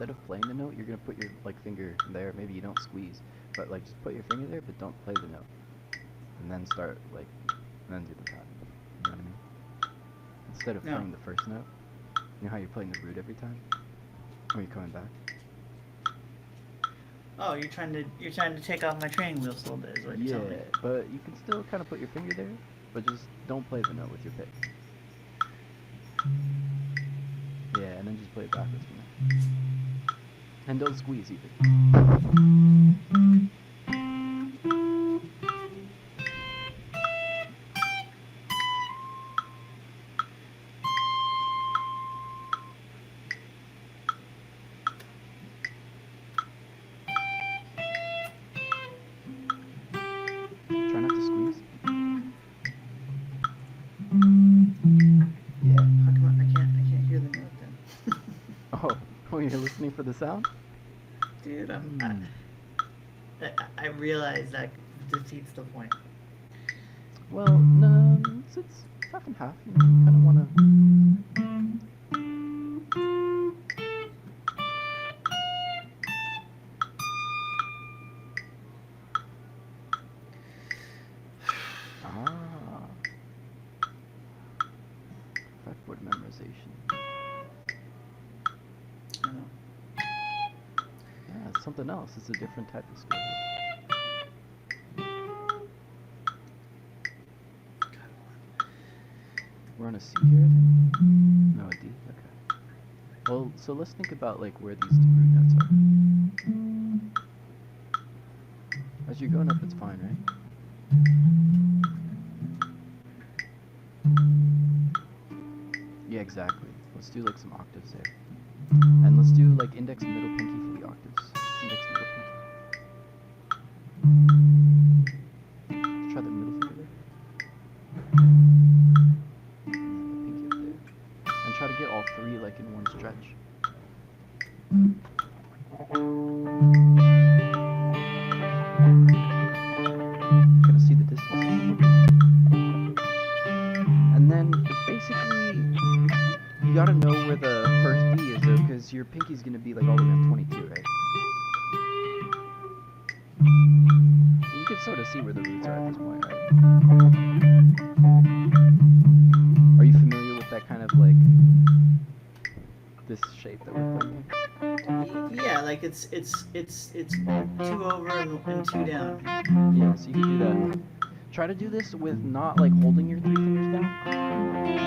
instead of playing the note, you're gonna put your like finger there. Maybe you don't squeeze, but like just put your finger there, but don't play the note, and then start like, and then do the pattern. You know what I mean? Instead of playing the first note, you know how you're playing the root every time when you're coming back. Oh, you're trying to take off my training wheels a little bit, is what you're telling me. Yeah, but you can still kind of put your finger there, but just don't play the note with your pick. Yeah, and then just play it backwards from there. And don't squeeze either. Try not to squeeze. Yeah. How come I can't hear the note then? Oh, you're listening for the sound? Dude, I realize that defeats the point. Well, no, it's half and half. You know, you kind of want to. Fretboard memorization. I know. Yeah, it's something else. It's a different type of skill. We're on a C here, I think? No, a D? Okay. Well, so let's think about like where these two root notes are. As you're going up, it's fine, right? Yeah, exactly. Let's do like some octaves there. And let's do like index and middle pinky for the octaves. Index, middle pinky. Let's try the middle finger there. And try to get all three like in one stretch. Gonna see the distance. And then it's basically, you gotta know where the first D is though, because your pinky's gonna be like all the way on 22, right? You can sort of see where the roots are at this point, right? Are you familiar with that kind of like this shape that we're playing in? Yeah, like it's 2 over and 2 down. Yeah, so you can do that. Try to do this with not like holding your 3 fingers down,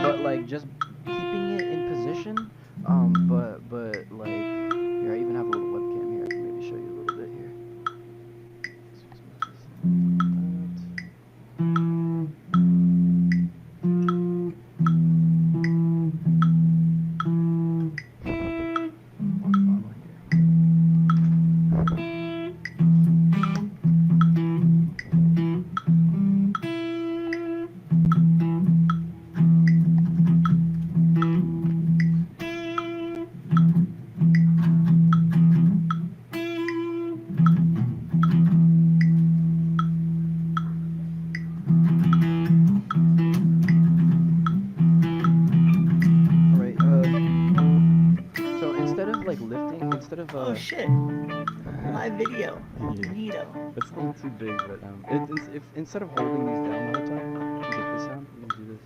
but like just keeping it in position. But like here, I even have a little webcam here. I can maybe show you a little bit here. Oh shit! Live video. Neato. It's not too big, but if instead of holding these down the whole time, you get this sound. You can do this.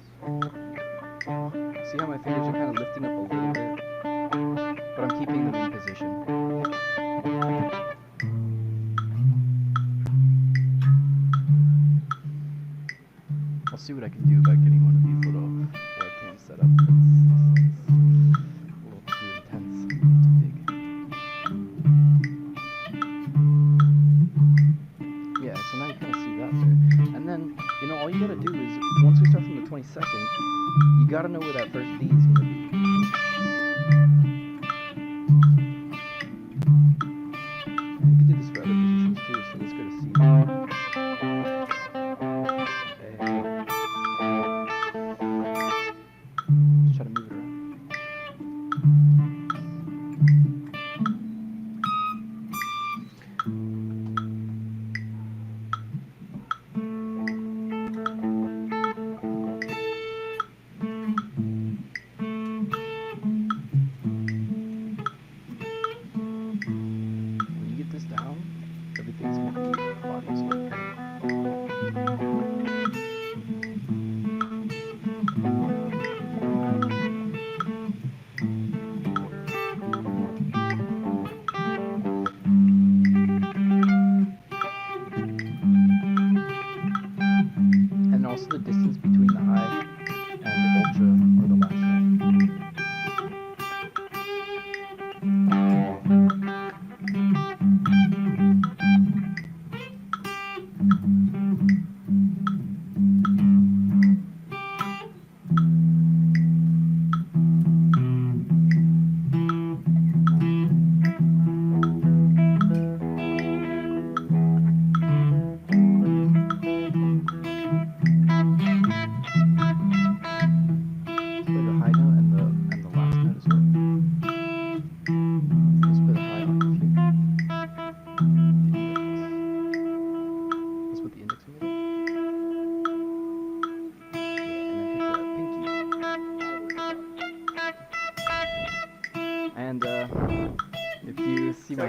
See how my fingers are kind of lifting up a little bit, but I'm keeping them in position. I'll see what I can do about getting one of these little webcams set up. It's a little too intense, too big. Yeah, so now you kind of see that there. And then, you know, all you gotta do is, once we start from the 22nd, you gotta know where that first D is gonna be. You can do this for other positions too, so let's go to C. Just try to move it around.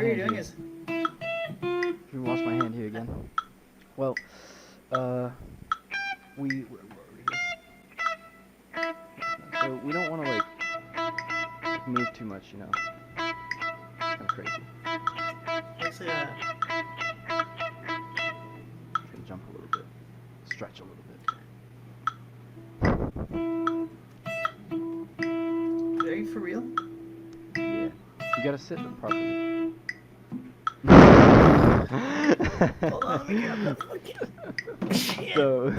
you're hand doing here. is Should we wash my hand here again? Well, where were we here? So we don't want to like move too much, you know. It's kind of crazy. actually Just gonna jump a little bit, stretch a little bit. are you for real? Yeah, you gotta sit them properly. Hold on, let me grab the fucking shit. So,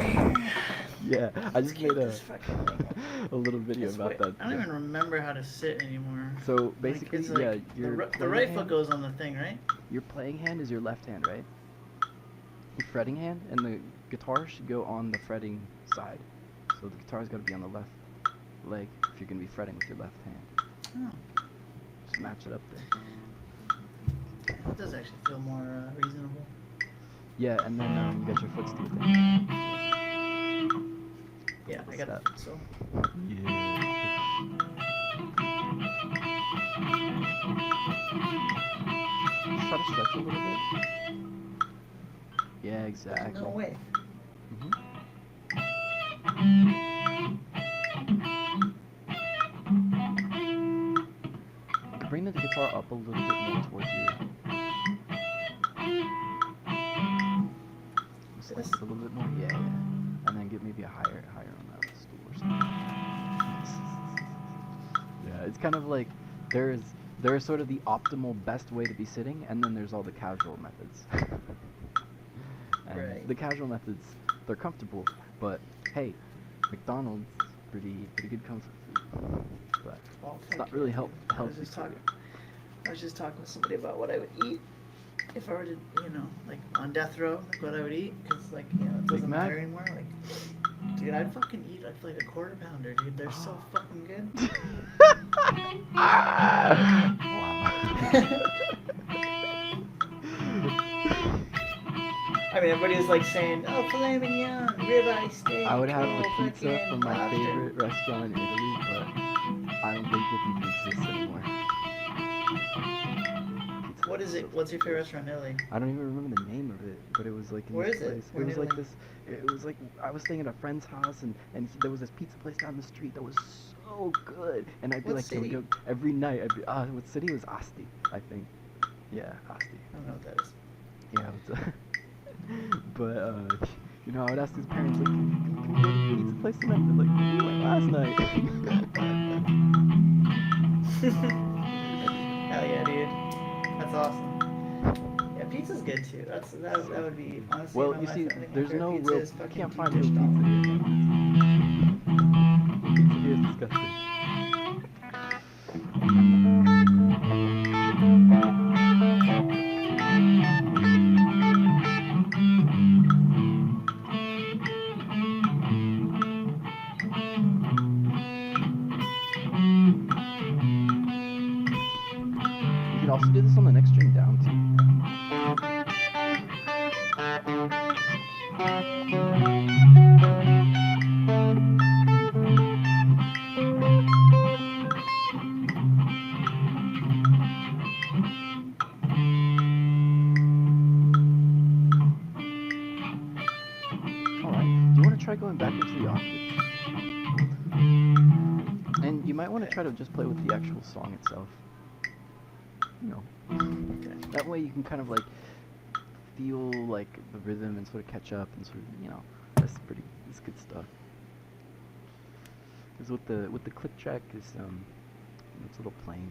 yeah, I just Let's keep made this fucking thing. a little video It's about weird. that. I don't even remember how to sit anymore. So basically, it's like yeah, the, your the playing right hand, foot goes on the thing, right? your playing hand is your left hand, right? Your fretting hand, and the guitar should go on the fretting side. So the guitar's got to be on the left leg if you're gonna be fretting with your left hand. Oh, Just match it up there. that does actually feel more reasonable. Yeah, and then you got your footstool thing. Yeah, I got Step. that. So Yeah. Just try to stretch a little bit. Yeah, exactly. no way. Bring the guitar up a little bit more towards you. Just like a little bit more. Yeah, yeah. And then get maybe a higher on that stool or something. Yeah, it's kind of like there's sort of the optimal best way to be sitting, and then there's all the casual methods. And Right. the casual methods, they're comfortable, but hey, McDonald's pretty good comfort food. But Oh, it's not fuck really yeah, healthy. dude. I was just talking to somebody about what I would eat if I were to, like on death row, like what I would eat, because like it Big doesn't Mac? matter anymore. Like, dude, I'd fucking eat like a quarter pounder, dude. They're so fucking good. Wow. I mean, everybody's like saying, "Oh, filet mignon, ribeye steak." I would have oh, the pizza fucking from my lobster." favorite restaurant in Italy, but I don't think it even exists anymore. Pizza What is it? so What's your fucking favorite good. restaurant in Italy? I don't even remember the name of it, but it was like in Where this is it? place. Where It in was like Italy? this. It was like I was staying at a friend's house, and there was this pizza place down the street that was so good. And I'd be What like, "Can we city? go every night?" I'd be, what city was Asti, I think. Yeah, Asti. I don't know what that is. Yeah, it's but I would ask his parents like, can we go to the pizza place tonight? They're like, we went last night. Hell yeah, dude. That's awesome. Yeah, pizza's good too. That would be honestly. Well, my you see, I think my there's favorite no pizza real, is you fucking can't deep find real dish pizza dollop. here. Pizza here is disgusting. You can also do this on the next string down too. Alright, do you want to try going back into the octave? And you might want to try to just play with the actual song itself. Okay. That way you can kind of like feel like the rhythm and sort of catch up and sort of, that's good stuff. Because with the click track is it's a little plain.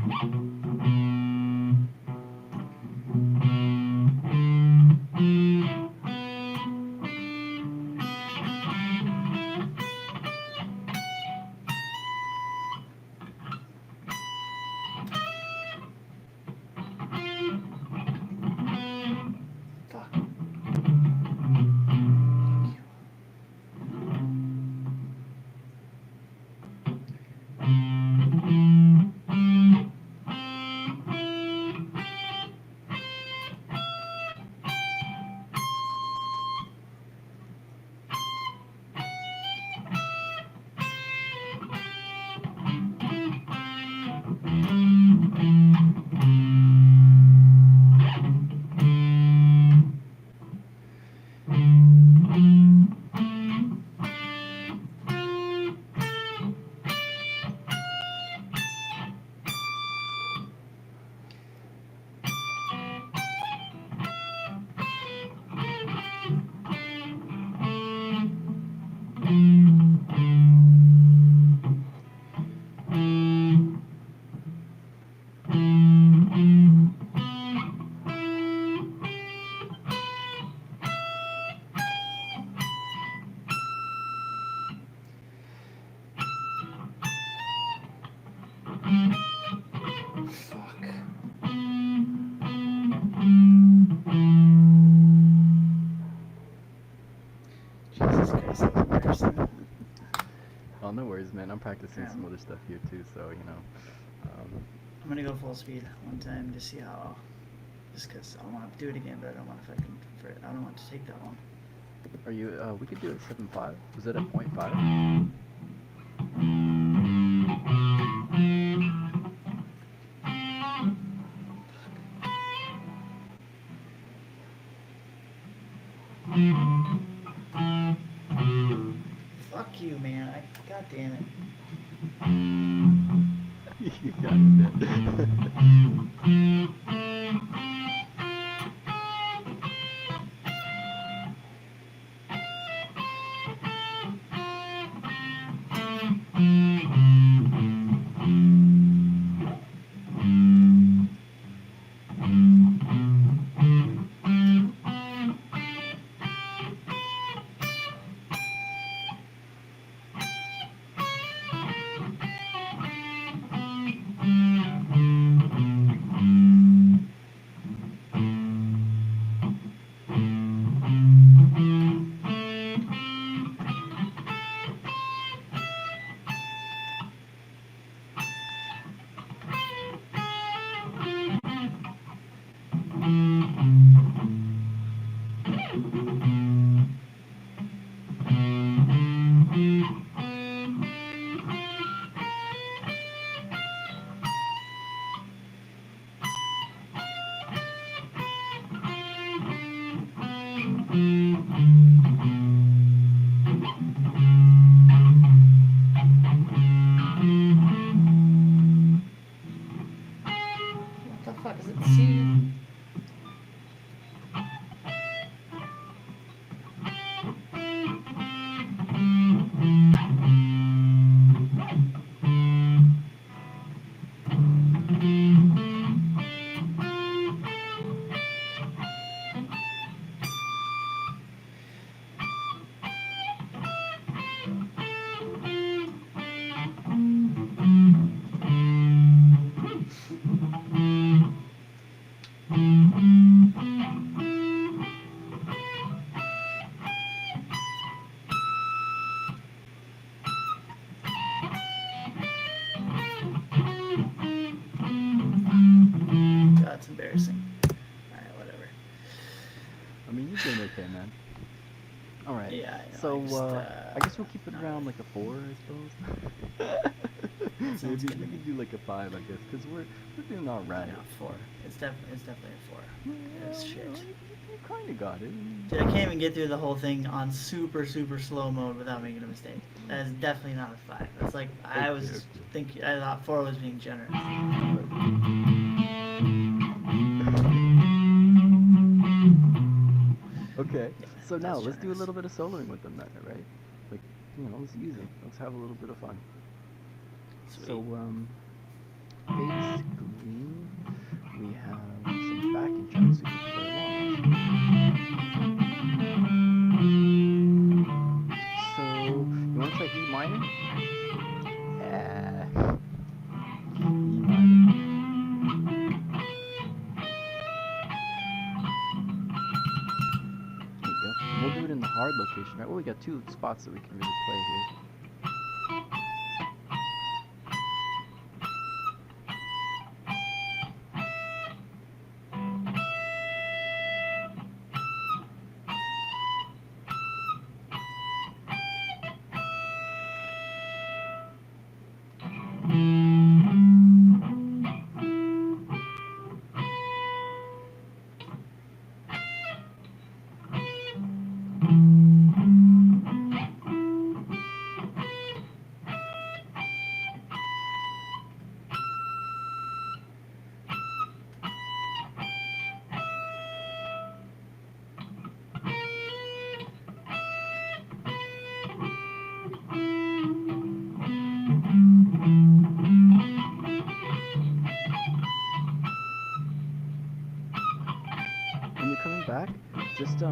Fuck. Fuck. Jesus Christ, that's embarrassing. Oh, no worries, man. I'm practicing Yeah. some other stuff here too, so you know. I'm gonna go full speed one time to see how. Just because I want to do it again, but I don't want to fucking. I don't want to take that long. Are you? We could do it 7.5. Was it at 0.5? Fuck you, man. God damn it. You got it, man. What the fuck is it? C. God, it's embarrassing. Alright, whatever. I mean, you're doing okay, man. All right. Yeah, I know, So I just, I guess we'll keep it not around really. like a 4, I suppose. Sounds Maybe good to we me. could do like a 5, I guess, because we're doing all right. No, 4. It's definitely a 4. It's shit. You kind of got it. Dude, I can't even get through the whole thing on super slow mode without making a mistake. That is definitely not a 5. That's like I was Okay. thinking. I thought 4 was being generous. Okay. So Yeah, now that's let's do a generous. little bit of soloing with them, then, right? Like, you know, let's use it. Let's have a little bit of fun. Sweet. So basically, location, right? Well, we got two spots that we can really play here. When you're coming back, just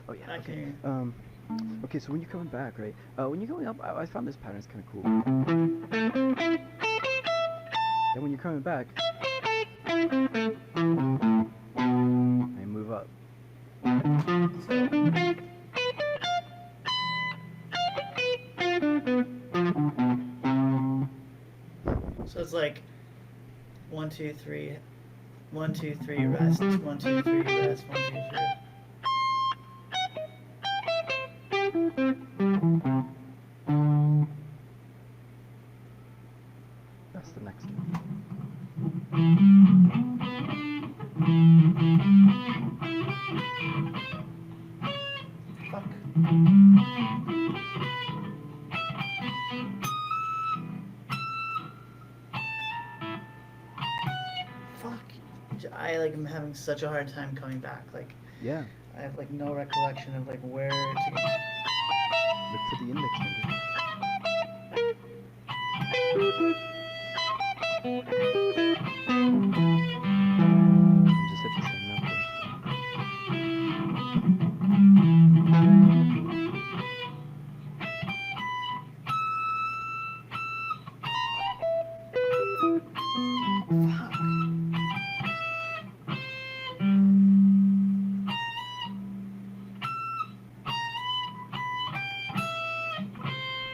oh yeah, okay. Okay, so when you're coming back, right? When you're going up, I found this pattern is kind of cool. Then when you're coming back, I move up. So it's like 1, 2, 3, 1, 2, 3, rest, 1, 2, 3, rest, 1, 2, 3. That's the next one. Fuck. I like am having such a hard time coming back. Like, Yeah. I have like no recollection of like where to go. Look for the index finger. And just hit the same note there.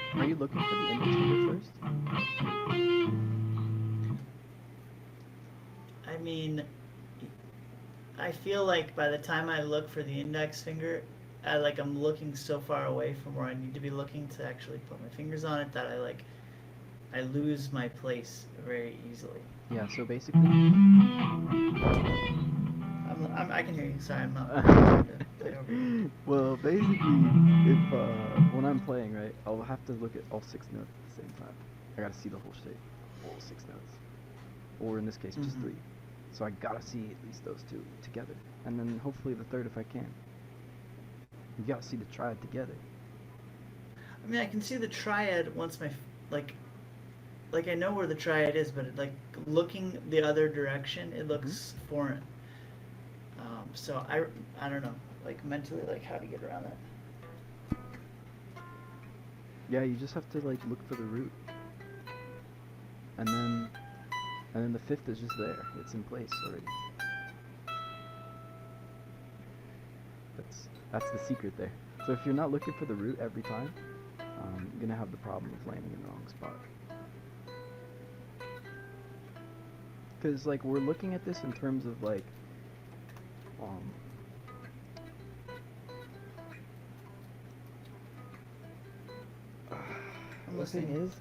Fuck. Are you looking for the index finger first? I mean, I feel like by the time I look for the index finger, I'm looking so far away from where I need to be looking to actually put my fingers on it that I lose my place very easily. Yeah, so basically I can hear you. Sorry, I'm not trying to play over you. well, basically, if when I'm playing, right, I'll have to look at all 6 notes at the same time. I gotta see the whole shape, all 6 notes, or in this case, just 3. So I gotta see at least those 2 together, and then hopefully the third if I can. You gotta see the triad together. I mean, I can see the triad once my like I know where the triad is, but like looking the other direction, it looks foreign. So I don't know, like mentally, like how to get around that. Yeah, you just have to like look for the root, and then the 5th is just there. It's in place already. That's the secret there. So if you're not looking for the root every time, you're gonna have the problem of landing in the wrong spot. Because like we're looking at this in terms of like the thing is,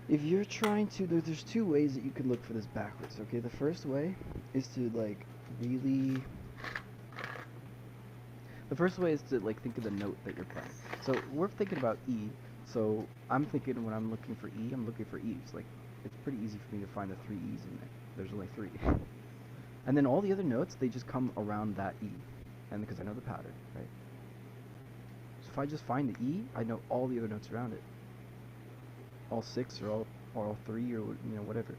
if you're trying to, there's 2 ways that you could look for this backwards. Okay, the first way is to like really. The first way is to like think of the note that you're playing. So we're thinking about E. So I'm thinking when I'm looking for E, I'm looking for E's. Like it's pretty easy for me to find the 3 E's in there. There's only 3. And then all the other notes, they just come around that E. And because I know the pattern, right? So if I just find the E, I know all the other notes around it. All 6 or all 3 or whatever.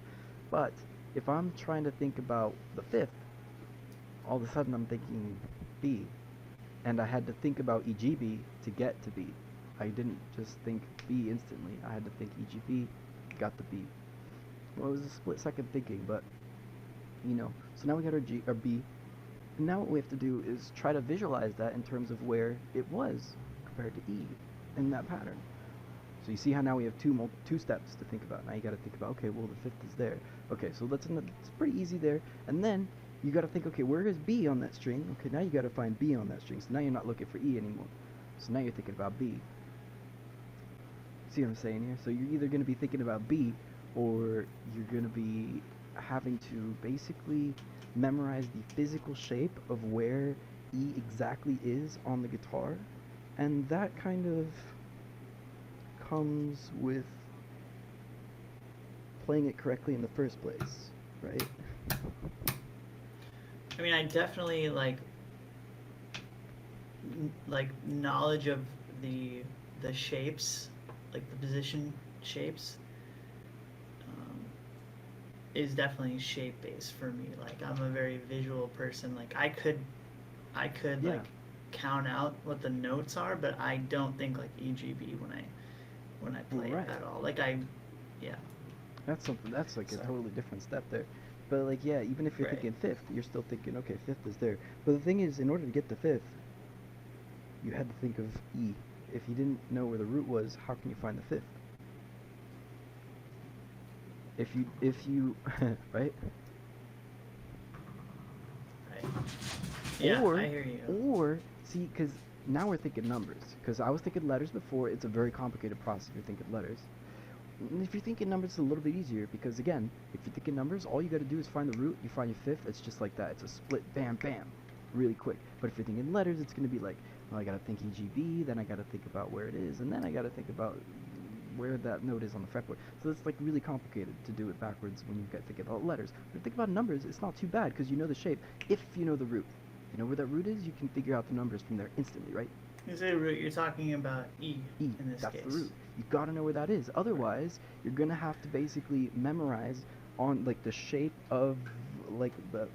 But if I'm trying to think about the 5th, all of a sudden I'm thinking B. And I had to think about EGB to get to B. I didn't just think B instantly. I had to think EGB, got the B. Well, it was a split second thinking, but so now we got our B, And now what we have to do is try to visualize that in terms of where it was compared to E in that pattern. So you see how now we have two steps to think about. Now you got to think about, okay, well the fifth is there. Okay, so it's pretty easy there. And then you got to think, okay, where is B on that string? Okay, now you got to find B on that string. So now you're not looking for E anymore. So now you're thinking about B. See what I'm saying here? So you're either going to be thinking about B, or you're going to be having to basically memorize the physical shape of where E exactly is on the guitar. And that kind of comes with playing it correctly in the first place, right? I mean, I definitely like knowledge of the shapes, like the position shapes, is definitely shape based for me. Like I'm a very visual person. Like I could Yeah. like count out what the notes are, but I don't think like EGB when I play Right. it at all. Like yeah. That's something. That's like a So totally different step there. But like, yeah, even if you're right. thinking fifth, you're still thinking, okay, fifth is there. But the thing is, in order to get to fifth, you had to think of E. If you didn't know where the root was, how can you find the fifth? If you, right? Right. Yeah, Or, I hear you. or see, because now we're thinking numbers. Because I was thinking letters before. It's a very complicated process if you're thinking letters. And if you're thinking numbers, it's a little bit easier because, again, if you're thinking numbers, all you got to do is find the root. You find your fifth. It's just like that. It's a split, bam, bam, really quick. But if you're thinking letters, it's going to be like, well, I got to think EGB, then I got to think about where it is, and then I got to think about where that note is on the fretboard. So it's like really complicated to do it backwards when you got to think about letters. But if you think about numbers, it's not too bad because you know the shape. If you know the root, you know where that root is, you can figure out the numbers from there instantly, right? You say root, you're talking about E in this That's case. the root. You gotta know where that is. Otherwise, you're gonna have to basically memorize on like the shape of like the.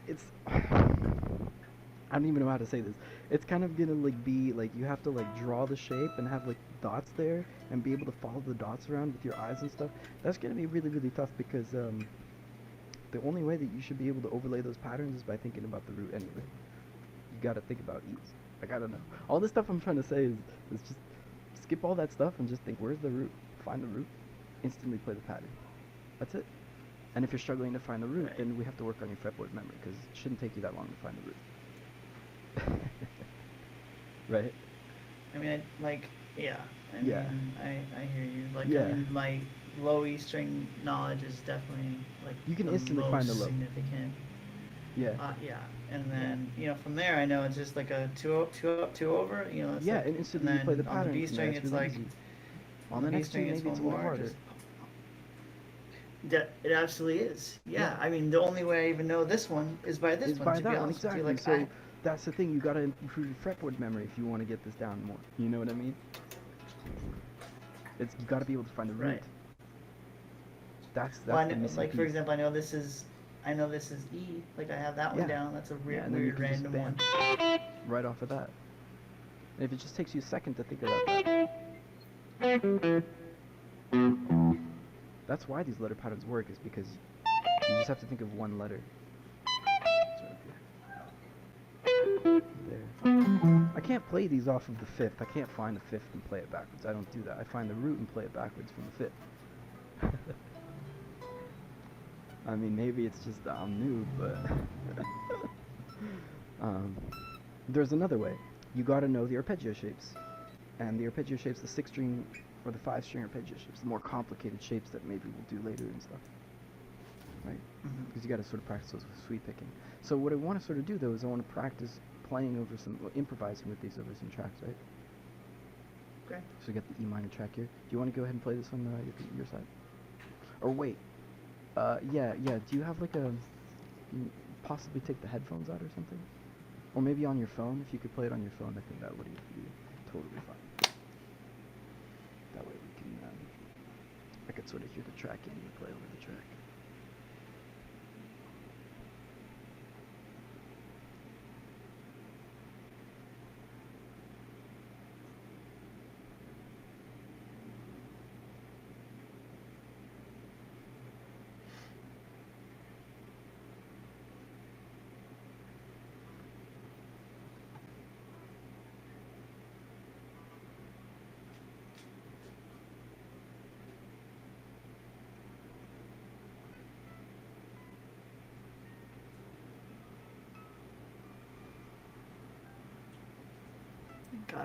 It's. I don't even know how to say this. It's kind of gonna like be like you have to like draw the shape and have like dots there and be able to follow the dots around with your eyes and stuff. That's gonna be really really tough because the only way that you should be able to overlay those patterns is by thinking about the root anyway. You gotta think about ease. Like I don't know. All this stuff I'm trying to say is just skip all that stuff and just think where's the root? Find the root. Instantly play the pattern. That's it. And if you're struggling to find the root, Right. then we have to work on your fretboard memory because it shouldn't take you that long to find the root. Right? I mean, yeah. I Yeah. mean, I hear you. Like, Yeah. I mean, my low E string knowledge is definitely like You can the instantly most find the low. significant. Yeah. Yeah, and then from there I know it's just like a two up, two over. It's Yeah, like, and instantly you then play the on pattern the B from there. string It's it's really like easy. on On the the B next string string, it's maybe one it's a little more. harder. It absolutely is. Yeah. Yeah. I mean, the only way I even know this one is by this It's one. by To be that one, honest with you, exactly. like So that's the thing. You gotta improve your fretboard memory if you want to get this down more. You know what I mean? You gotta be able to find the root. right. That's Well, I the know, missing like for piece. example, I know this is E. Like I have that one Yeah. down. That's a Yeah, and then you weird can just random one. bam right off of that. And if it just takes you a second to think about that, that's why these letter patterns work. Is because you just have to think of one letter. There. I can't play these off of the fifth. I can't find the fifth and play it backwards. I don't do that. I find the root and play it backwards from the fifth. I mean, maybe it's just that I'm noob, but there's another way. You gotta know the arpeggio shapes. And the arpeggio shapes, the 6-string or the 5-string arpeggio shapes, the more complicated shapes that maybe we'll do later and stuff. Right? Because you gotta sort of practice those with sweep picking. So what I want to sort of do though is I want to practice playing over improvising with these over some tracks, right? Okay. So we got the E minor track here. Do you want to go ahead and play this on your side? Or wait. Yeah. Do you have like you possibly take the headphones out or something? Or maybe on your phone. If you could play it on your phone, I think that would be totally fine. That way we can, I could sort of hear the track and you play over the track.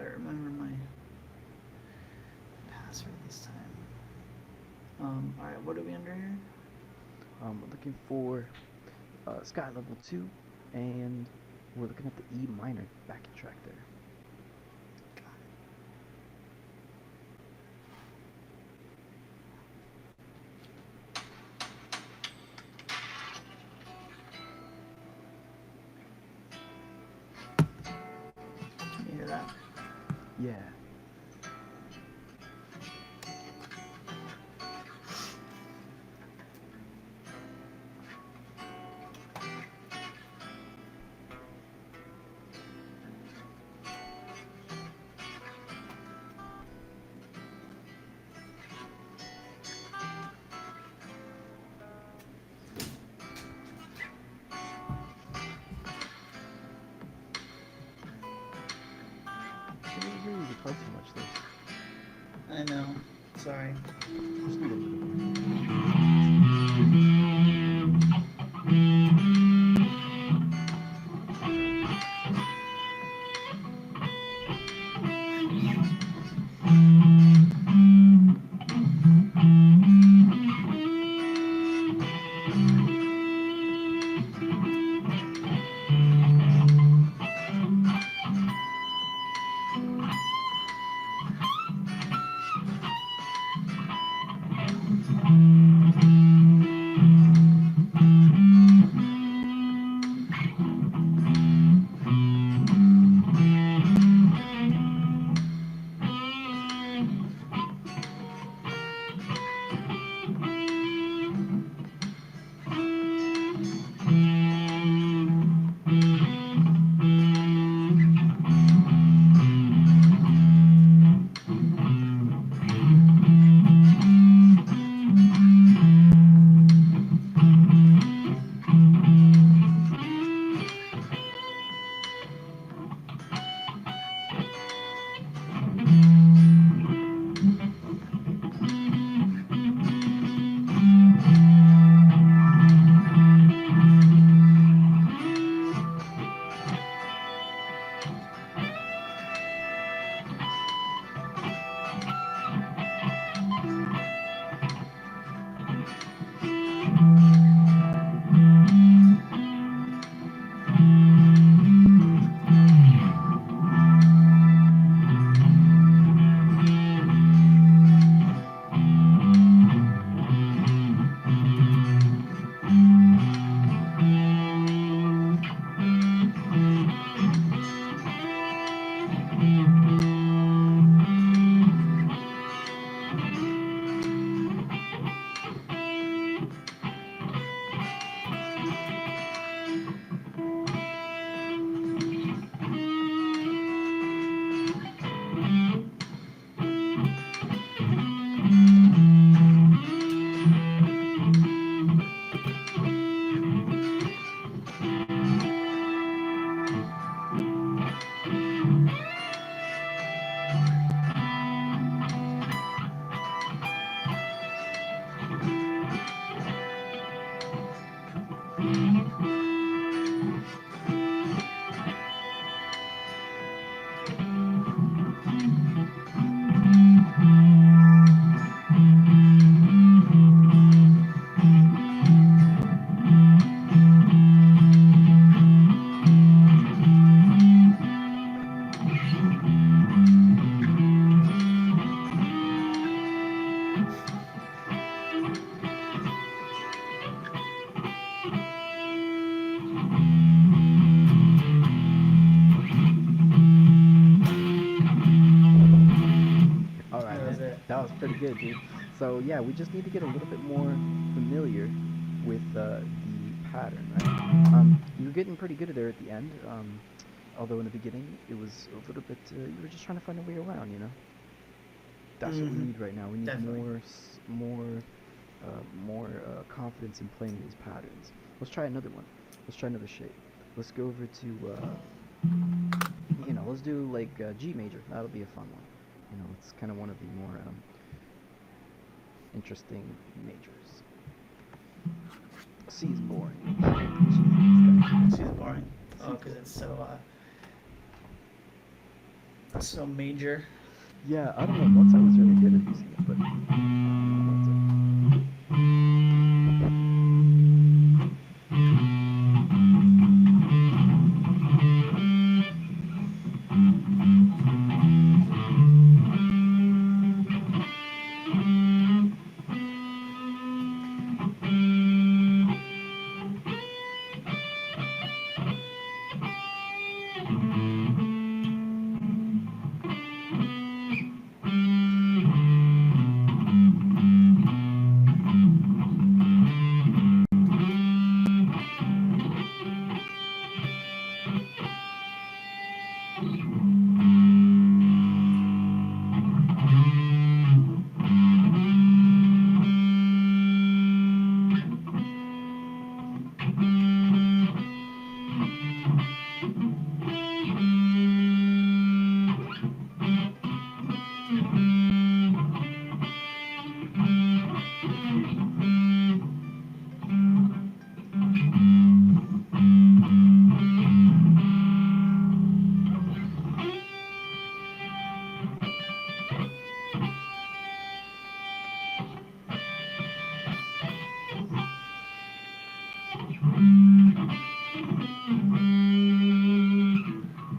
gotta remember my password this time. Alright, what are we under here? We're looking for sky level 2, and we're looking at the E minor backing track there. Can you hear that? Yeah. I didn't hear you play too much though. I know. Sorry. Just a little bit. All right, That was man. it. That was pretty good, dude. So yeah, we just need to get a little bit more familiar with the pattern, right? You're getting pretty good at there at the end. Although in the beginning it was a little bit, you were just trying to find a way around, you know. That's what we need right now. We need Definitely. more confidence in playing these patterns. Let's try another one. Let's try another shape. Let's go over to, let's do like G major. That'll be a fun one. You know, it's kind of one of the more interesting majors. C is boring. She's boring. Oh, because it's so So major. Yeah, I don't know. Mozart was really good at using it, but I don't know.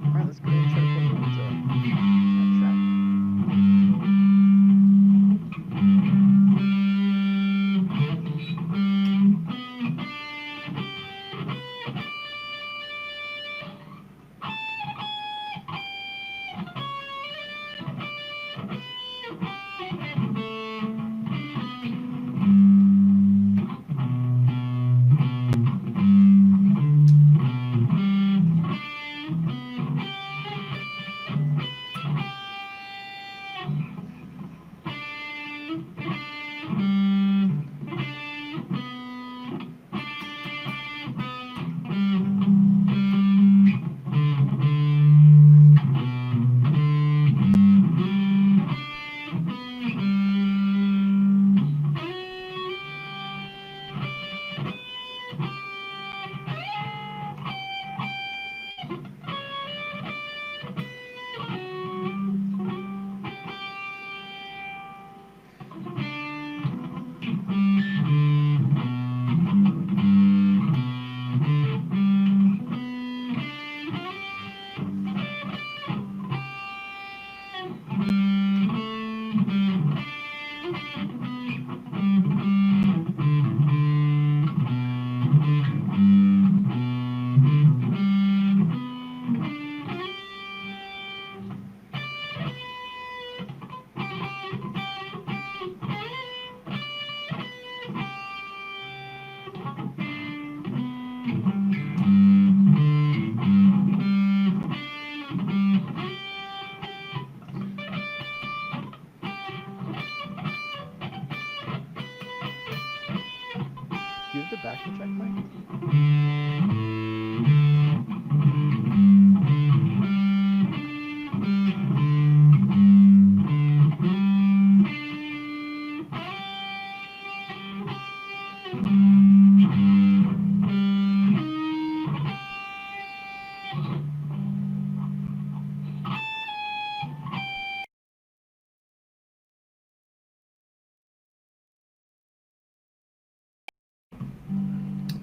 All right, let's go ahead and try to play that track. Do you have the backing track playing?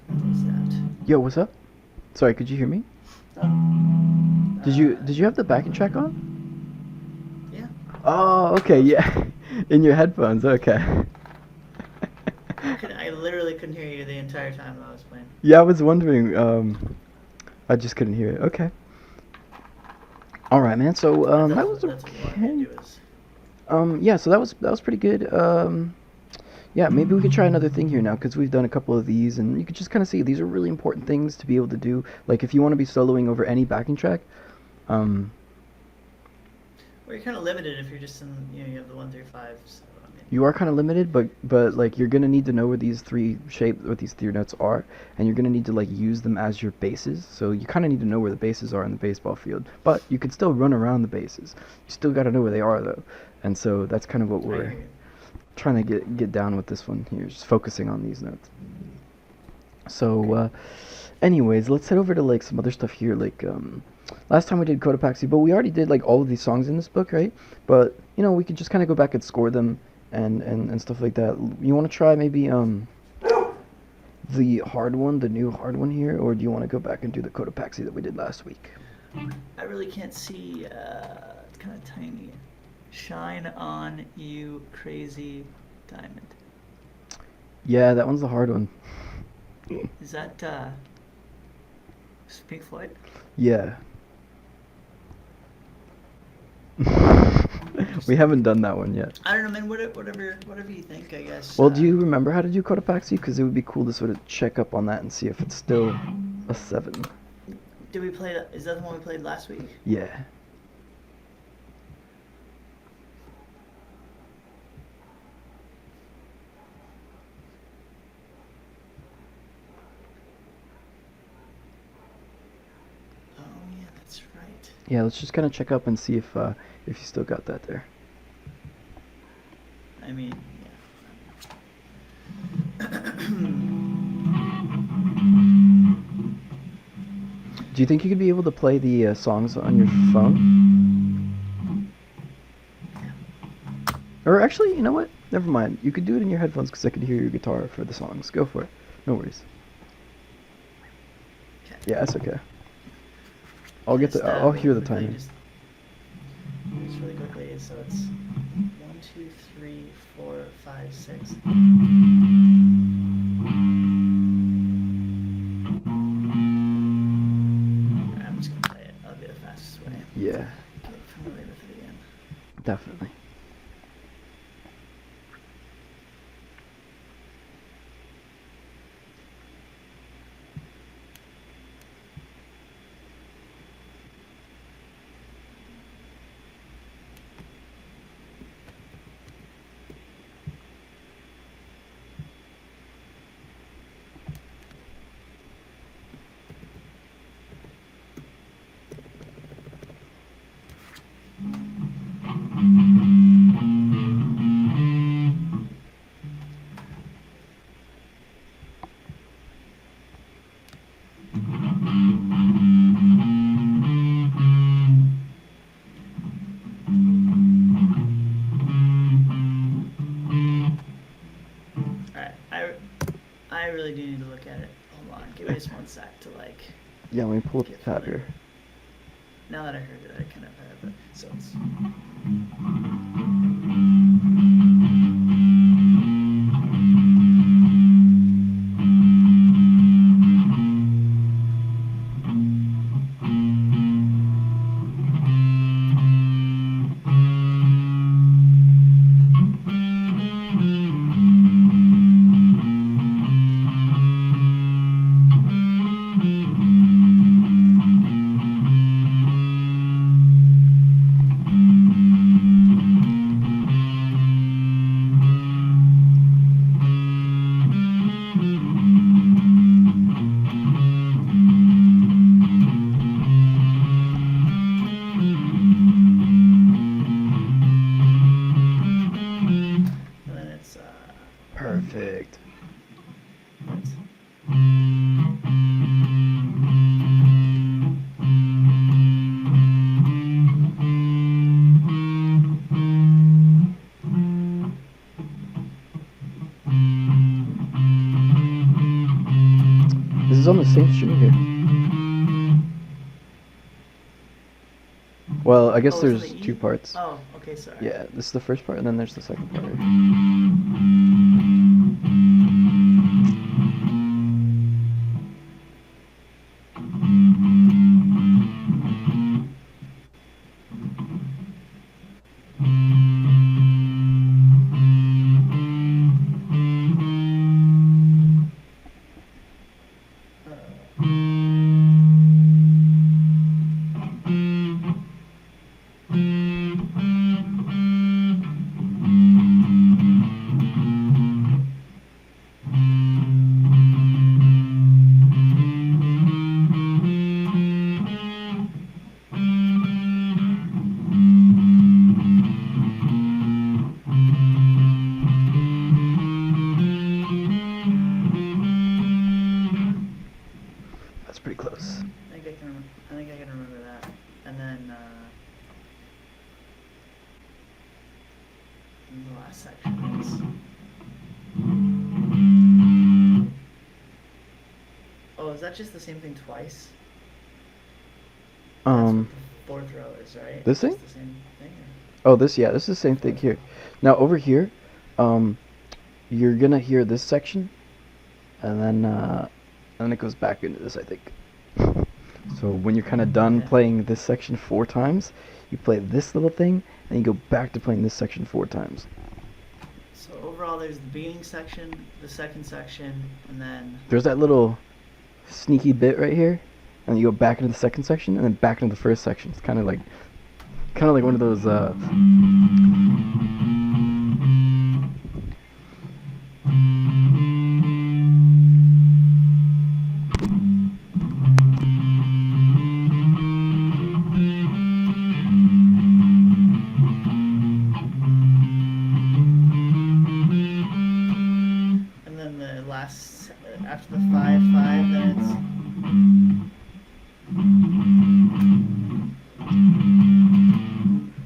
What was that? Yo, what's up? Sorry, could you hear me? Did you have the backing track on? Yeah. Oh, okay, yeah. In your headphones, okay. I literally couldn't hear you the entire time I was playing. Yeah, I was wondering. I just couldn't hear it. Okay. All right, man. So that was That's what you wanted me okay. to do is. Yeah. So that was pretty good. Yeah, maybe we could try another thing here now because we've done a couple of these, and you could just kind of see these are really important things to be able to do. Like if you want to be soloing over any backing track, um, Well, you're kind of limited if you're just in, you have the 1 through 5. So I mean. you are kind of limited, but like you're gonna need to know where these three notes are, and you're gonna need to like use them as your bases. So you kind of need to know where the bases are in the baseball field, but you could still run around the bases. You still got to know where they are though, and so that's kind of what we're trying to get down with this one here, just focusing on these notes. So, anyways, let's head over to like some other stuff here, like Last time we did Cotopaxi, but we already did like all of these songs in this book, right? But we could just kind of go back and score them and stuff like that. You want to try maybe the hard one, the new hard one here, or do you want to go back and do the Cotopaxi that we did last week? I really can't see. It's kind of tiny. Shine on you, crazy diamond. Yeah, that one's the hard one. Is that Pink Floyd? Yeah. We haven't done that one yet. I don't know, man. Whatever you think, I guess. Well, do you remember how to do Cotopaxi? Because it would be cool to sort of check up on that and see if it's still a 7. Did we play? Is that the one we played last week? Yeah. Oh yeah, that's right. Yeah, let's just kind of check up and see if you still got that there. I mean, yeah. Do you think you could be able to play the songs on your phone? Or actually, you know what? Never mind. You could do it in your headphones because I could hear your guitar for the songs. Go for it. No worries. Okay. Yeah, that's okay. I'll hear the timing. Just really quickly, so it's 1, 2, 3, 4, 5, 6. Alright, I'm just gonna play it. That'll be the fastest way. Yeah, Get familiar with it again. definitely. I really do need to look at it. Hold on, give me just one sec to Yeah, let me pull up the get tab familiar. here. Now that I heard it, I kind of have it. So it's. And then it's Perfect. This is on the same string here. Well, I guess Oh, it's on there's the E? 2 parts. Oh, okay, sorry. Yeah, this is the first part, and then there's the second part. is. Oh, is that just the same thing twice? That's what the fourth row is, right? This thing? Just the same thing? Or? Oh, this, yeah, this is the same thing here. Now over here, you're gonna hear this section, and then it goes back into this, I think. So when you're kind of done playing this section 4 times, you play this little thing, and you go back to playing this section 4 times. So overall, there's the beginning section, the second section, and then... There's that little sneaky bit right here, and you go back into the second section, and then back into the first section. It's kind of like one of those... after the 5/5, then it's...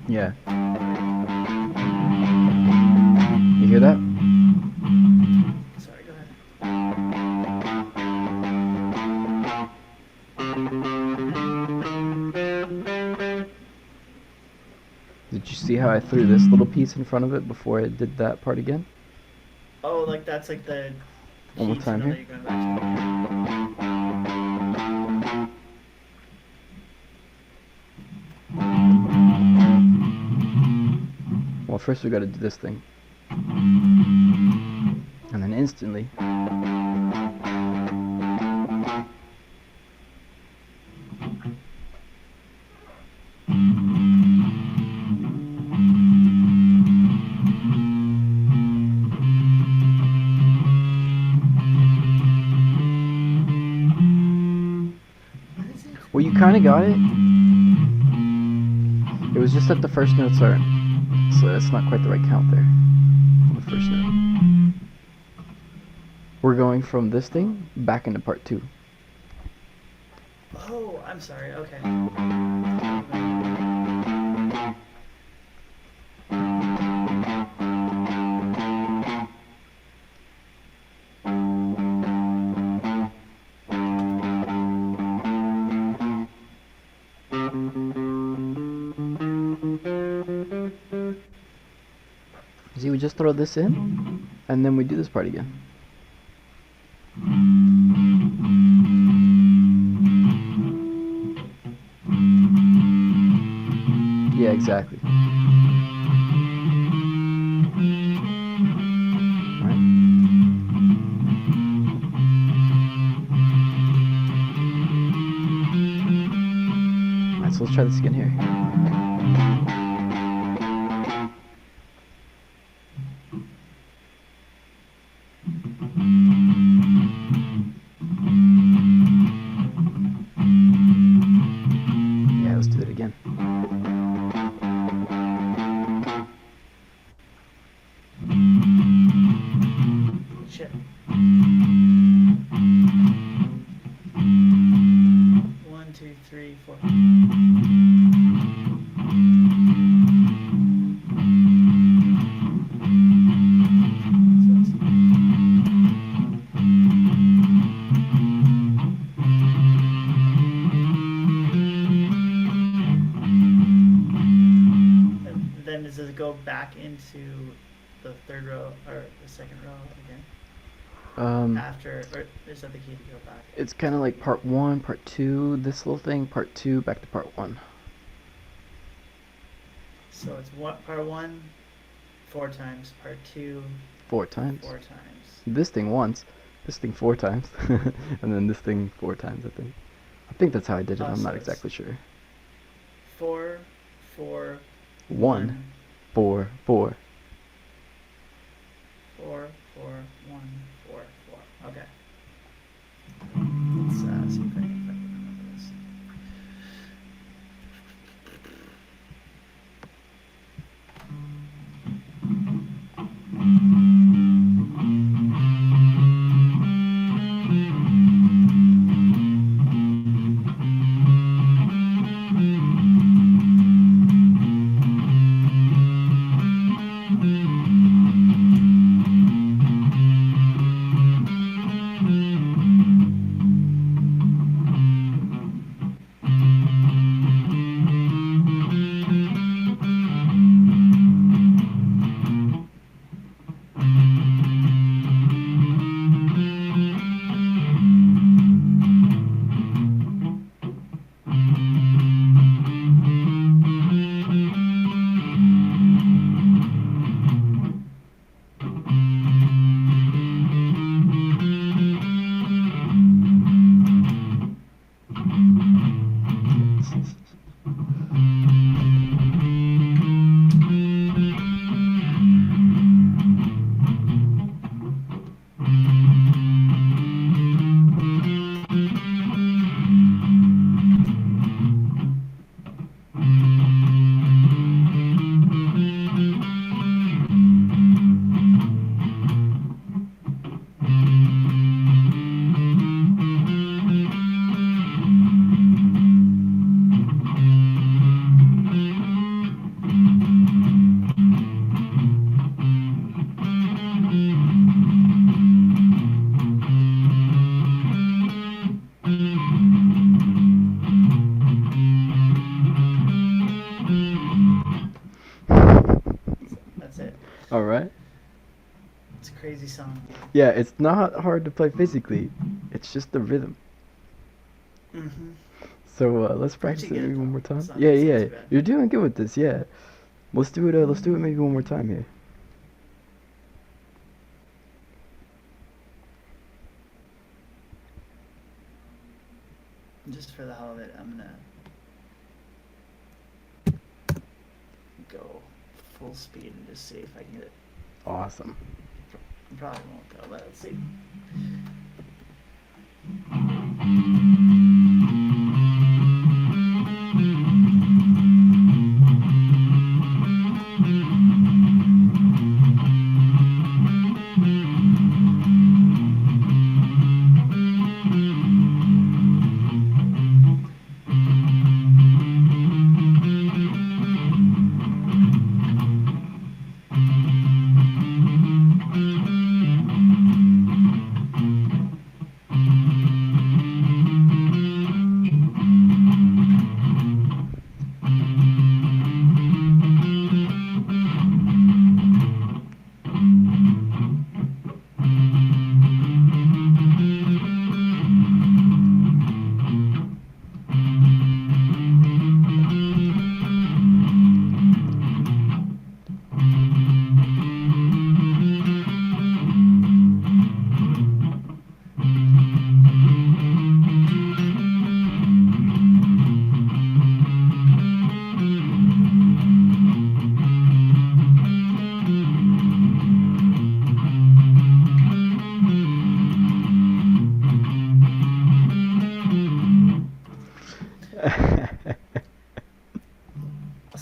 Yeah. You hear that? Sorry, go ahead. Did you see how I threw this little piece in front of it before I did that part again? Oh, like that's like the... One more time here. Well, first we gotta do this thing. And then instantly... Well, you kind of got it. It was just that the first notes are... So that's not quite the right count there. On the first note. We're going from this thing back into part 2. Oh, I'm sorry. Okay. See, we just throw this in, and then we do this part again. Yeah, exactly. Alright. Alright, so let's try this again here. Yeah, let's do it again. Shit. 1, 2, 3, 4. Does it go back into the third row or the second row again? After, or is that the key to go back? It's kind of like part 1, part 2, this little thing, part 2, back to part 1. So it's part 1, 4 times, part 2, 4 times. 4 times. This thing once, this thing 4 times, and then this thing 4 times, I think. I think that's how I did it, I'm so not it's exactly sure. 4, 4, 1, 4, 4. 4, 4, 1, 4, 4. Okay. Let's see if I can remember this. It's a crazy song. Yeah, it's not hard to play physically. It's just the rhythm. Mm-hmm. So let's You're actually practice it good maybe one though. more time. Yeah, It's not yeah, too bad. you're doing good with this. Yeah, let's do it. Let's do it maybe one more time here. Just for the hell of it, I'm gonna go full speed and just see if I can get it. Awesome. Probably won't go, but let's see.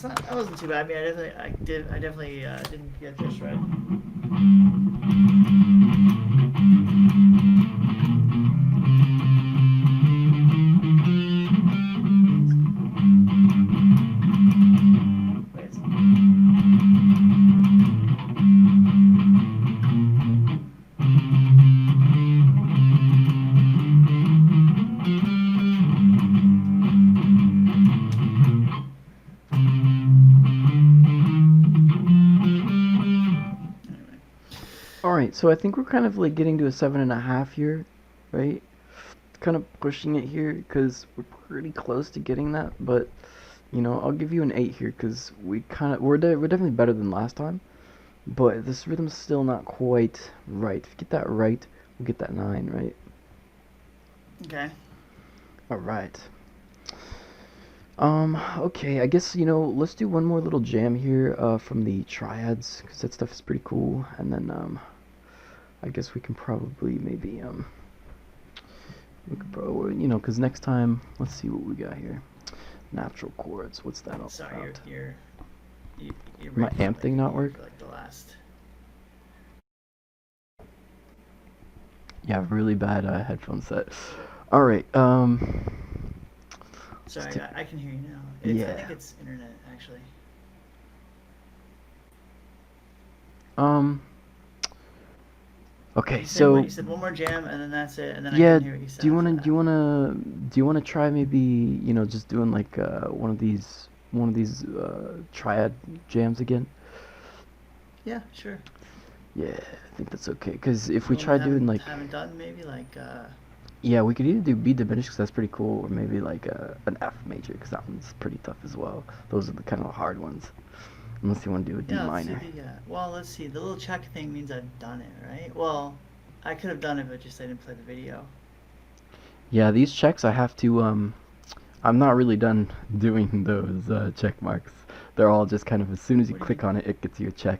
That wasn't too bad. I mean, I definitely didn't get this right. All right, so I think we're kind of like getting to a 7.5 here, right? Kind of pushing it here because we're pretty close to getting that, but you know, I'll give you an 8 here because we're definitely better than last time, but this rhythm's still not quite right. If you get that right, we'll get that 9, right? Okay. All right. Okay, I guess, you know, let's do one more little jam here from the triads because that stuff is pretty cool, and then I guess we can probably maybe we could probably, you know, because next time, let's see what we got here. Natural chords. What's that all Sorry, about? you're My amp thing not work? for like the last. Yeah, I have really bad headphone set. All right. Sorry, I can hear you now. Yeah. I think it's internet actually. Okay, You so said one more jam and then that's it, and then yeah, I can hear what you said. do you wanna try maybe, you know, just doing like one of these triad jams again? Yeah, sure. Yeah, I think that's okay. Cause if we One try doing like haven't done maybe like yeah, we could either do B diminished because that's pretty cool, or maybe like an F major because that one's pretty tough as well. Those are the kind of hard ones. Unless you want to do a D yeah. minor. Well, let's see. The little check thing means I've done it, right? Well, I could have done it, but just I didn't play the video. Yeah, these checks I have to I'm not really done doing those check marks. They're all just kind of as soon as you What do you click on it, it gets you a check.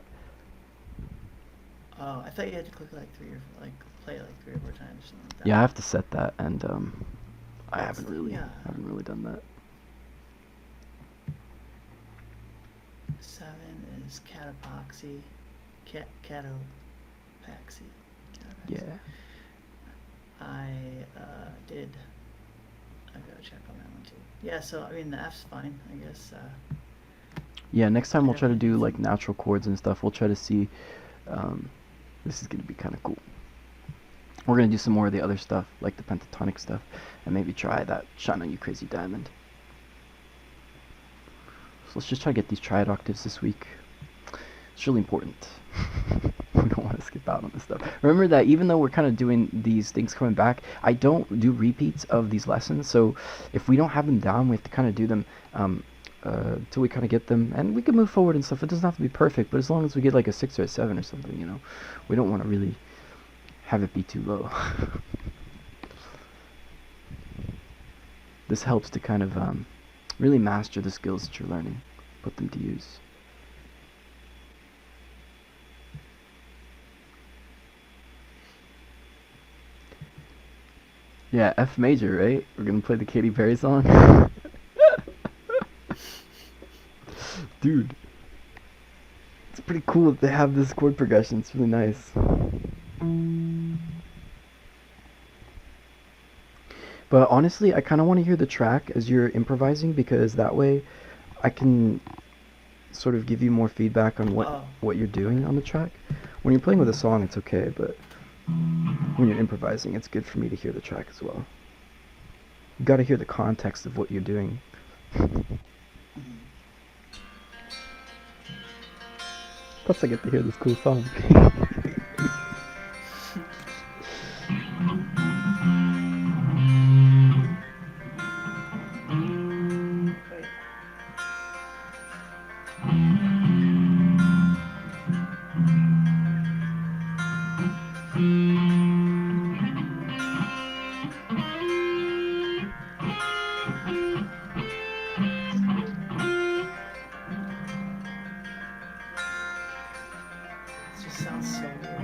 Oh, I thought you had to click like play like 3 or 4 times or something like that. Yeah, I have to set that, and I What's haven't the, really done that. 7 is cotopaxi. Cotopaxi. Yeah. I did. I gotta check on that one too. Yeah, so I mean the F's fine, I guess. Yeah, next time we'll try to do Definitely. like natural chords and stuff. We'll try to see. This is gonna be kind of cool. We're gonna do some more of the other stuff, like the pentatonic stuff, and maybe try that "Shine on You Crazy Diamond." So let's just try to get these triad octaves this week. It's really important. We don't want to skip out on this. Remember that even though we're kind of doing these things coming back, I don't do repeats of these lessons. So if we don't have them down, we have to kind of do them till we kind of get them, and we can move forward and stuff. It doesn't have to be perfect, but as long as we get like a 6 or a 7 or something, you know, we don't want to really have it be too low. This helps to kind of really master the skills that you're learning, put them to use. Yeah, F major, right? We're gonna play the Katy Perry song. Dude, it's pretty cool that they have this chord progression. It's really nice. But honestly, I kind of want to hear the track as you're improvising, because that way I can sort of give you more feedback on what you're doing on the track. When you're playing with a song, it's okay, but when you're improvising, it's good for me to hear the track as well. You gotta hear the context of what you're doing. Plus I get to hear this cool song. It just sounds so weird.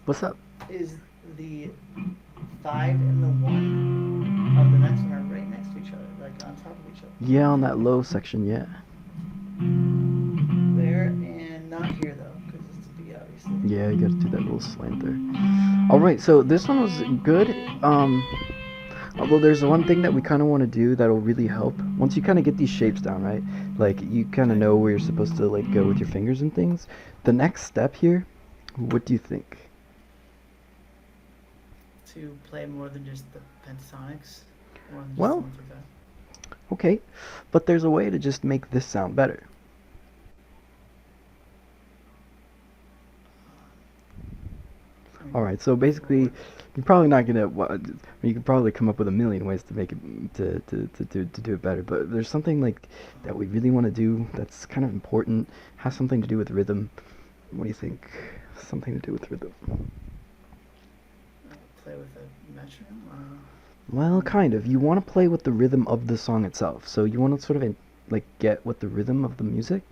What's up? Is the 5 and the 1 of the next one are right next to each other, like on top of each other. Yeah, on that low section, yeah. There and here though, because it's B obviously. Yeah, you gotta do that little slant there. Alright, so this one was good. Although there's one thing that we kind of want to do that'll really help. Once you kind of get these shapes down, right? Like, you kind of know where you're supposed to, like, go with your fingers and things. The next step here, what do you think? To play more than just the pentatonics? More than just Well, the ones like that? okay, but there's a way to just make this sound better. Alright, so basically, you're probably not gonna. You could probably come up with a million ways to make it to do it better. But there's something like that we really want to do that's kind of important. Has something to do with rhythm. What do you think? Something to do with rhythm. Play with a metronome? Well, kind of. You want to play with the rhythm of the song itself. So you want to sort of like get what the rhythm of the music,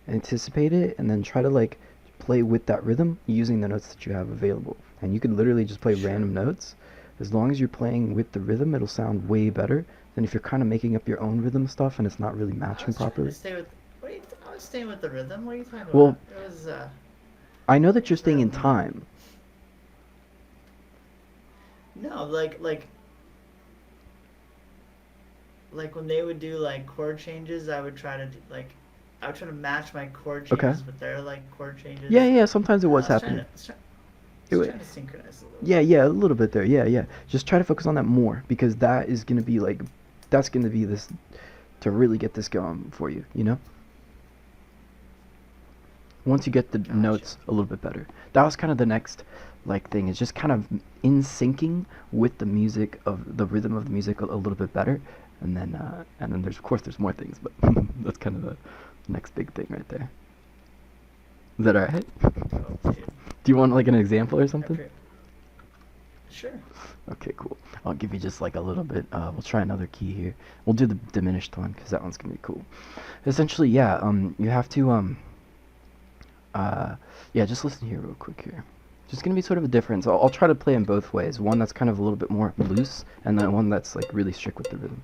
anticipate it, and then try to like play with that rhythm using the notes that you have available. And you can literally just play random notes. As long as you're playing with the rhythm, it'll sound way better than if you're kind of making up your own rhythm stuff and it's not really matching properly. I was staying with the rhythm. What are you talking about? Well, it was, I know that you're staying in time. No, like when they would do like chord changes, I would try to match my chord changes with their like chord changes. Yeah, sometimes it was happening. I was trying to synchronize a little. Yeah, a little bit there. Yeah. Just try to focus on that more because that is going to be like, that's going to be this, to really get this going for you, you know? Once you get the notes a little bit better. That was kind of the next like thing, is just kind of in syncing with the music of the rhythm of the music a little bit better. And then there's, of course, there's more things, but that's kind of the next big thing right there. Is that alright? Do you want like an example or something? Sure. Okay, cool. I'll give you just like a little bit. We'll try another key here. We'll do the diminished one because that one's gonna be cool. Essentially, yeah. You have to yeah. Just listen here real quick here. Just gonna be sort of a difference. I'll try to play in both ways. One that's kind of a little bit more loose, and then one that's like really strict with the rhythm.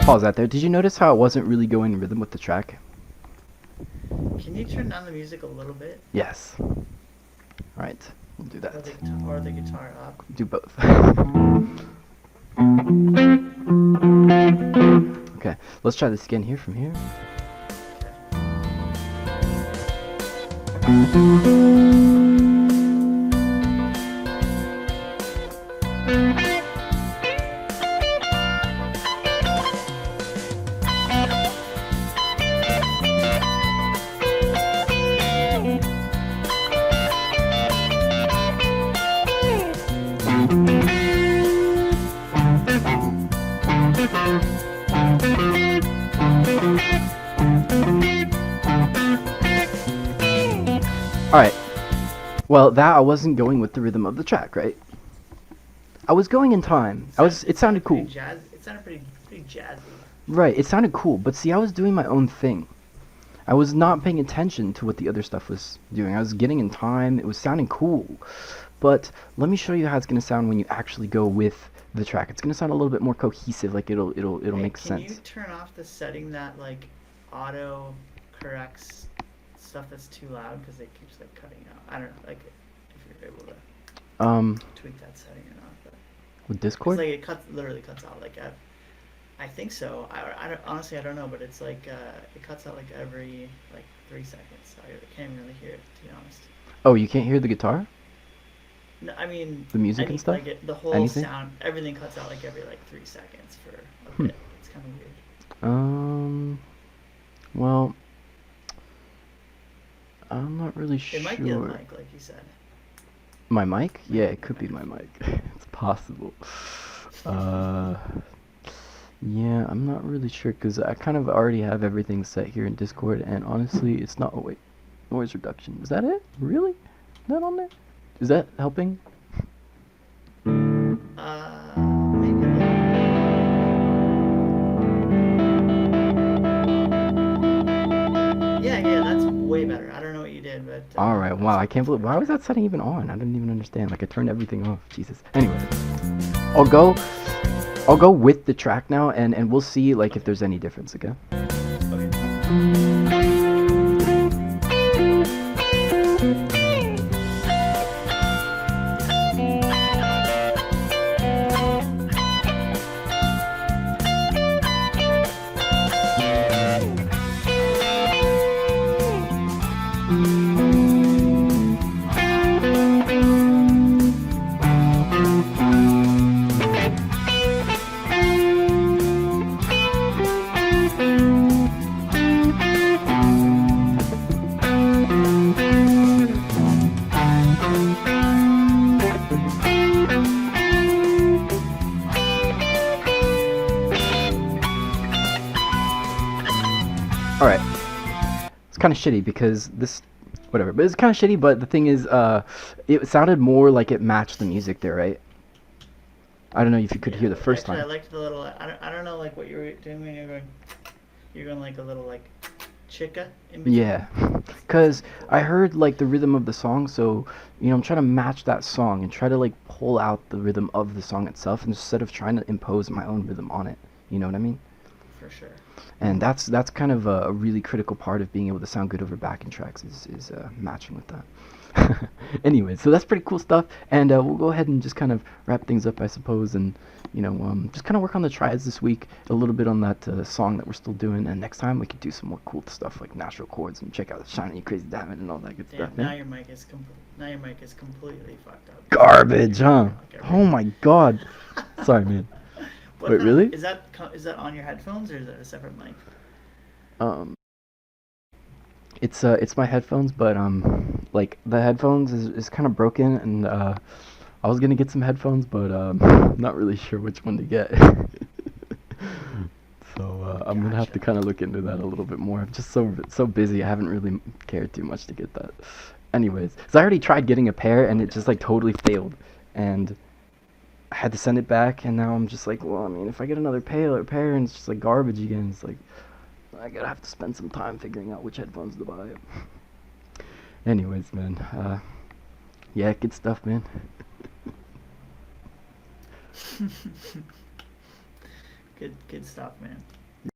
Pause that there. Did you notice how it wasn't really going in rhythm with the track? Can you turn down the music a little bit? Yes. Alright, we'll do that. Or the guitar up. Do both. Okay, let's try this again here from here. Alright, well, that I wasn't going with the rhythm of the track, right? I was going in time. It sounded cool. It sounded pretty jazzy. Right, it sounded cool, but see, I was doing my own thing. I was not paying attention to what the other stuff was doing. I was getting in time, it was sounding cool. But let me show you how it's going to sound when you actually go with the track. It's going to sound a little bit more cohesive, like it'll make sense. Can you turn off the setting that like auto corrects stuff that's too loud because it keeps like cutting out? I don't know, like if you're able to tweak that setting or not. But with Discord? It's like it literally cuts out like I think so. Honestly I don't know, but it's like it cuts out like every like 3 seconds. I can't even really hear it, to be honest. Oh, you can't hear the guitar? No, I mean the music and stuff. Like the whole sound, everything cuts out like every like 3 seconds for a bit. It's kind of weird. Well, I'm not really sure. It might be the mic, like you said. My mic? Yeah, it could be my mic. It's possible. Yeah, I'm not really sure because I kind of already have everything set here in Discord, and honestly, it's not. Oh wait, noise reduction. Is that it? Really? Is that on there? Is that helping? All right. Wow. I that's can't believe. for Why was sure. that setting even on? I didn't even understand. Like I turned everything off. Jesus. Anyway, I'll go. I'll go with the track now, and we'll see like if Okay. there's any difference. Okay. Okay. All right. It's kind of shitty because this, whatever. But it's kind of shitty. But the thing is, it sounded more like it matched the music there, right? I don't know if you could Yeah. hear the first Actually, I time. liked the little. I don't know like what you were doing when you're going like a little like chica in between. Yeah, That's because pretty cool. I heard like the rhythm of the song, so I'm trying to match that song and try to like pull out the rhythm of the song itself instead of trying to impose my own rhythm on it. You know what I mean? For sure. And that's kind of a really critical part of being able to sound good over backing tracks is matching with that. Anyway, so that's pretty cool stuff, and we'll go ahead and just kind of wrap things up, I suppose, and just kind of work on the triads this week, a little bit on that song that we're still doing, and next time we could do some more cool stuff like natural chords and check out the shiny crazy diamond and all that good stuff. Damn. Yeah? Now your mic is completely fucked up. Garbage, huh? Like Oh my God. Sorry, man. What Wait, kind of, really? is that on your headphones or is that a separate mic? Um, it's my headphones, but like the headphones is kind of broken, and I was gonna get some headphones, but not really sure which one to get. So I'm gonna have to Gotcha. kind of look into that a little bit more. I'm just so busy. I haven't really cared too much to get that. Anyways, so I already tried getting a pair, and it just like totally failed, and I had to send it back, and now I'm just like, well, I mean, if I get another pair and it's just like garbage again, it's like I gotta have to spend some time figuring out which headphones to buy. Anyways, man, yeah, good stuff, man. Good stuff, man.